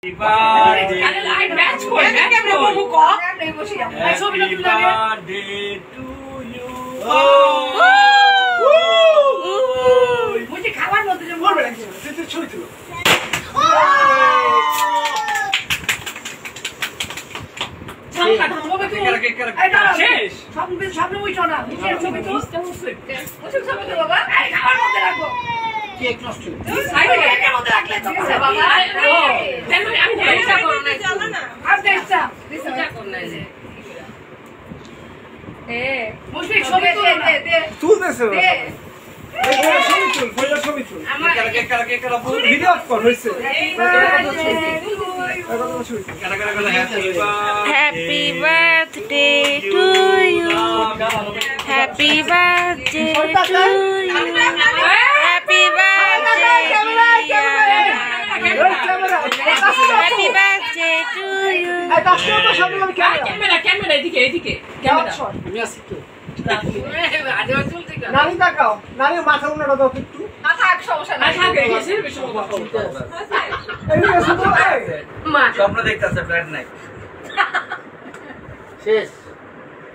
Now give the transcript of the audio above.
Happy birthday to you. Happy birthday to you. Happy birthday. Happy birthday to you. Camera এদিকে camera আমি আসি তো নানি তাকাও নানি মাথা উনাটা দাও একটু না থাক সমস্যা নাই থাক এসে বেশি কথা এই শুধু মা স্বপ্ন দেখতাছে প্ল্যান নাই শেষ